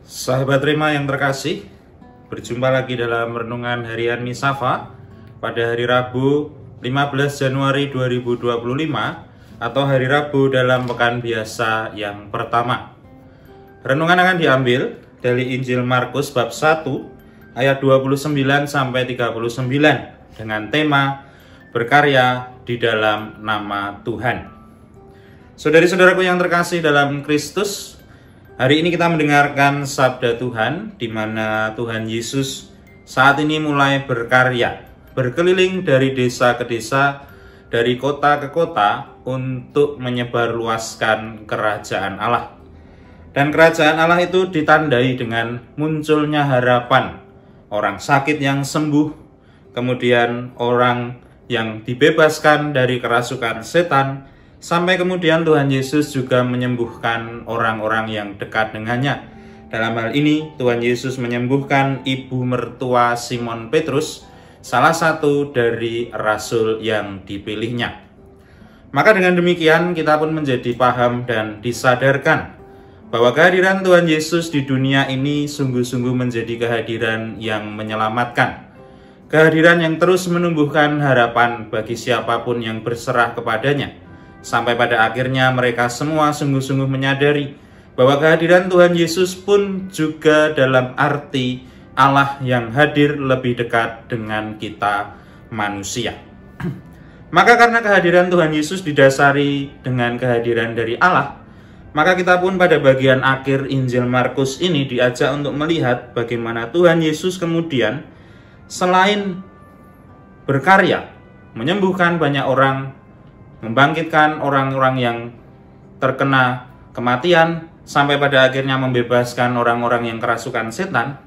Sahabat Rema yang terkasih, berjumpa lagi dalam Renungan Harian Misafa pada hari Rabu 15 Januari 2025 atau hari Rabu dalam pekan biasa yang pertama. Renungan akan diambil dari Injil Markus bab 1 ayat 29 sampai 39 dengan tema berkarya di dalam nama Tuhan. Saudari-saudaraku yang terkasih dalam Kristus, hari ini kita mendengarkan sabda Tuhan di mana Tuhan Yesus saat ini mulai berkarya, berkeliling dari desa ke desa, dari kota ke kota untuk menyebarluaskan kerajaan Allah. Dan kerajaan Allah itu ditandai dengan munculnya harapan, orang sakit yang sembuh, kemudian orang yang dibebaskan dari kerasukan setan, sampai kemudian Tuhan Yesus juga menyembuhkan orang-orang yang dekat dengannya. Dalam hal ini Tuhan Yesus menyembuhkan ibu mertua Simon Petrus, salah satu dari rasul yang dipilihnya. Maka dengan demikian kita pun menjadi paham dan disadarkan bahwa kehadiran Tuhan Yesus di dunia ini sungguh-sungguh menjadi kehadiran yang menyelamatkan. Kehadiran yang terus menumbuhkan harapan bagi siapapun yang berserah kepadanya. Sampai pada akhirnya mereka semua sungguh-sungguh menyadari bahwa kehadiran Tuhan Yesus pun juga dalam arti Allah yang hadir lebih dekat dengan kita manusia. Maka karena kehadiran Tuhan Yesus didasari dengan kehadiran dari Allah, maka kita pun pada bagian akhir Injil Markus ini diajak untuk melihat bagaimana Tuhan Yesus kemudian selain berkarya, menyembuhkan banyak orang, membangkitkan orang-orang yang terkena kematian, sampai pada akhirnya membebaskan orang-orang yang kerasukan setan.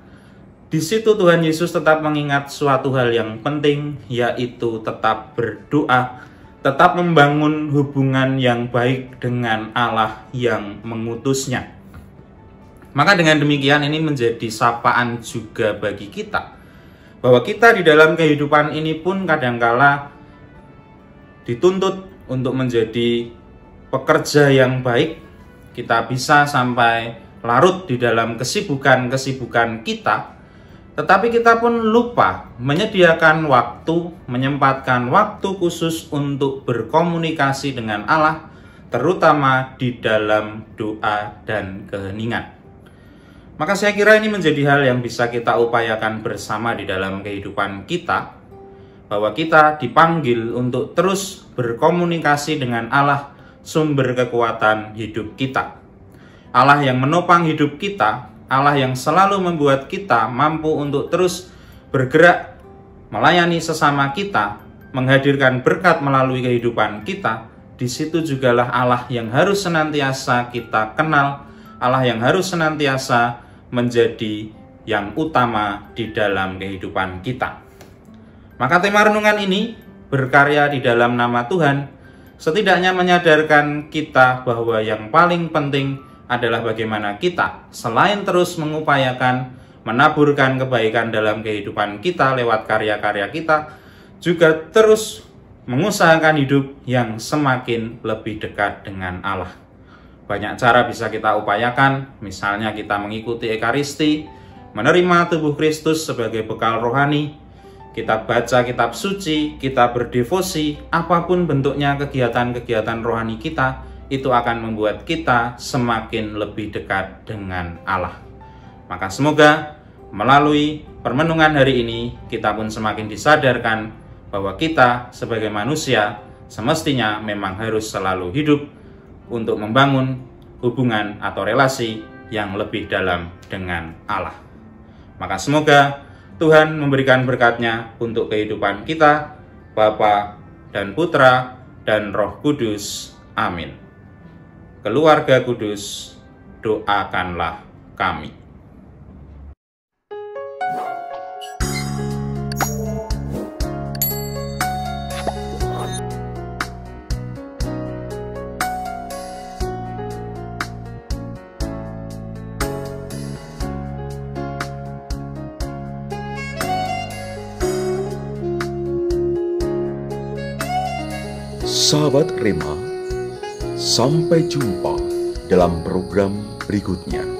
Di situ Tuhan Yesus tetap mengingat suatu hal yang penting, yaitu tetap berdoa, tetap membangun hubungan yang baik dengan Allah yang mengutusnya. Maka dengan demikian ini menjadi sapaan juga bagi kita, bahwa kita di dalam kehidupan ini pun kadangkala dituntut untuk menjadi pekerja yang baik. Kita bisa sampai larut di dalam kesibukan-kesibukan kita, tetapi kita pun lupa menyediakan waktu, menyempatkan waktu khusus untuk berkomunikasi dengan Allah, terutama di dalam doa dan keheningan. Maka saya kira ini menjadi hal yang bisa kita upayakan bersama di dalam kehidupan kita, bahwa kita dipanggil untuk terus berkomunikasi dengan Allah, sumber kekuatan hidup kita. Allah yang menopang hidup kita, Allah yang selalu membuat kita mampu untuk terus bergerak, melayani sesama kita, menghadirkan berkat melalui kehidupan kita. Di situ jugalah Allah yang harus senantiasa kita kenal, Allah yang harus senantiasa menjadi yang utama di dalam kehidupan kita. Maka tema renungan ini, berkarya di dalam nama Tuhan, setidaknya menyadarkan kita bahwa yang paling penting adalah bagaimana kita, selain terus mengupayakan menaburkan kebaikan dalam kehidupan kita lewat karya-karya kita, juga terus mengusahakan hidup yang semakin lebih dekat dengan Allah. Banyak cara bisa kita upayakan, misalnya kita mengikuti Ekaristi, menerima tubuh Kristus sebagai bekal rohani, kita baca kitab suci, kita berdevosi, apapun bentuknya kegiatan-kegiatan rohani kita, itu akan membuat kita semakin lebih dekat dengan Allah. Maka semoga melalui permenungan hari ini, kita pun semakin disadarkan bahwa kita sebagai manusia semestinya memang harus selalu hidup untuk membangun hubungan atau relasi yang lebih dalam dengan Allah. Maka semoga Tuhan memberikan berkat-Nya untuk kehidupan kita, Bapa dan Putra dan Roh Kudus. Amin. Keluarga kudus, doakanlah kami. Sahabat Rema, sampai jumpa dalam program berikutnya.